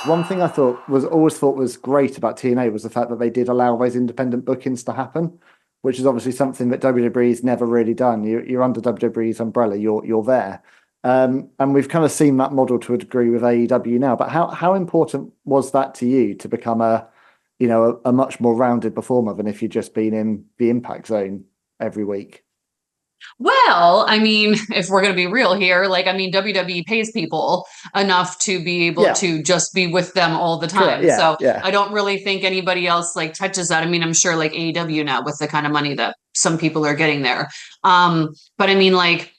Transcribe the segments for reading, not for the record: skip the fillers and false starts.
One thing I always thought was great about TNA was the fact that they did allow those independent bookings to happen, which is obviously something that WWE's never really done. You're under WWE's umbrella, you're there. And we've kind of seen that model to a degree with AEW now. But how important was that to you to become a much more rounded performer than if you'd just been in the impact zone every week? Well, I mean, if we're going to be real here, WWE pays people enough to be able Yeah, to just be with them all the correct. time. Yeah, So yeah. I don't really think anybody else like touches that. I mean, I'm sure like AEW now with the kind of money that some people are getting there. But I mean, like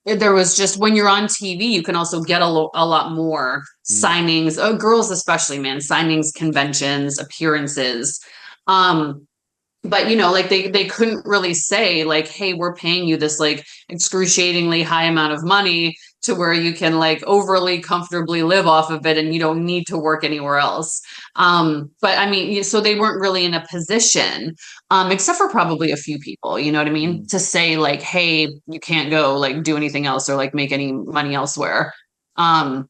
there was just when you're on TV, you can also get a lot more Mm. signings, girls especially, man, signings, conventions, appearances. Um, but like they couldn't really say like, hey, we're paying you this like excruciatingly high amount of money to where you can like overly comfortably live off of it and you don't need to work anywhere else. But I mean, so they weren't really in a position, except for probably a few people, you know what I mean, Mm. to say like, hey, you can't go like do anything else or like make any money elsewhere. um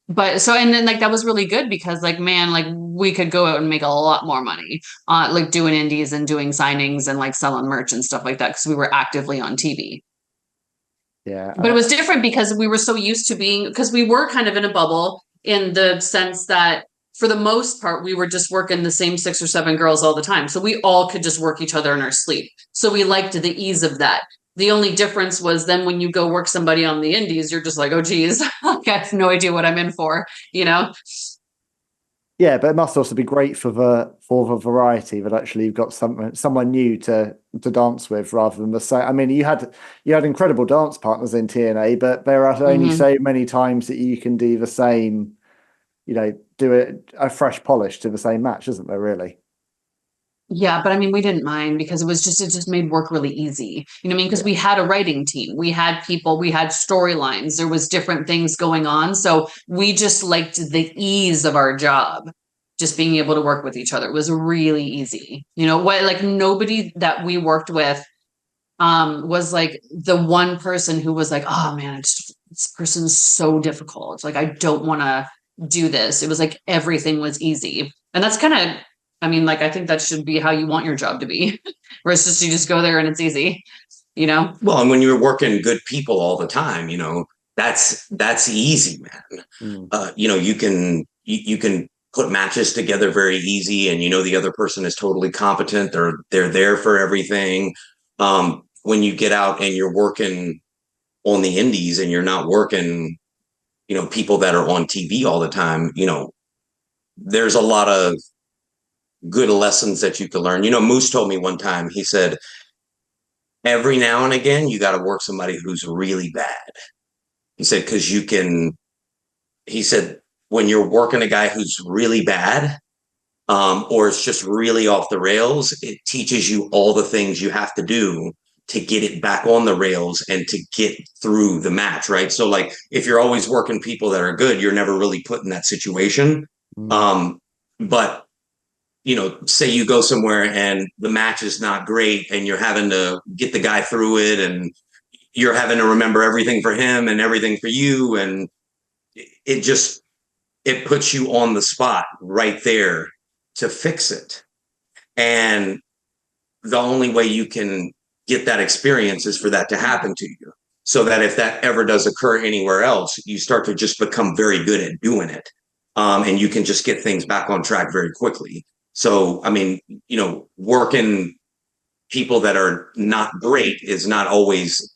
but so and then like that was really good because like man, like we could go out and make a lot more money like doing indies and doing signings and like selling merch and stuff like that because we were actively on TV. Yeah. But it was different because we were so used to being because we were kind of in a bubble in the sense that for the most part we were just working the same six or seven girls all the time, so we all could just work each other in our sleep, so we liked the ease of that. The only difference was then when you go work somebody on the indies, you're just like, oh geez, I have no idea what I'm in for, you know. Yeah, but it must also be great for the variety that actually you've got someone new to dance with rather than the same. I mean, you had incredible dance partners in TNA, but there are only Hmm. so many times that you can do the same, do a fresh polish to the same match, isn't there, really? Yeah, but I mean, we didn't mind because it just made work really easy. You know what I mean? Because Yeah. we had a writing team, we had people, we had storylines, there was different things going on. So we just liked the ease of our job. Just being able to work with each other was really easy. You know what? Like nobody that we worked with was like the one person who was like, oh man, this person's so difficult. Like I don't want to do this. It was like everything was easy. And that's kind of, I mean, like I think that should be how you want your job to be. Where it's just you just go there and it's easy, you know? Well, and when you're working good people all the time, that's easy, man. Mm. You can put matches together very easy, and the other person is totally competent. They're there for everything. When you get out and you're working on the indies and you're not working, people that are on TV all the time, there's a lot of good lessons that you can learn. Moose told me one time, he said, every now and again, you got to work somebody who's really bad. He said, because he said, when you're working a guy who's really bad, or it's just really off the rails, it teaches you all the things you have to do to get it back on the rails and to get through the match, right? So, like, if you're always working people that are good, you're never really put in that situation. Mm. But say you go somewhere and the match is not great and you're having to get the guy through it and you're having to remember everything for him and everything for you. And it just, it puts you on the spot right there to fix it. And the only way you can get that experience is for that to happen to you. So that if that ever does occur anywhere else, you start to just become very good at doing it. And you can just get things back on track very quickly. So, I mean, working people that are not great is not always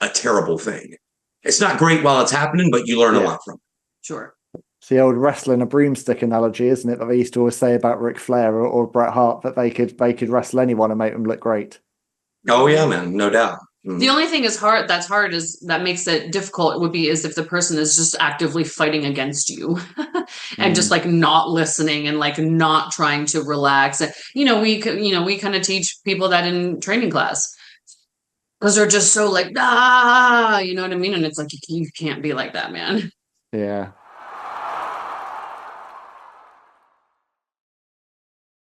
a terrible thing. It's not great while it's happening, but you learn a Yeah. lot from it. Sure. It's the old wrestling a broomstick analogy, isn't it? That they used to always say about Ric Flair or Bret Hart that they could wrestle anyone and make them look great. Oh yeah, man, no doubt. The only thing is hard is that makes it difficult would be is if the person is just actively fighting against you and just Mm. like not listening and like not trying to relax. And we kind of teach people that in training class because they're just so like you know what I mean? And it's like you can't be like that, man. Yeah.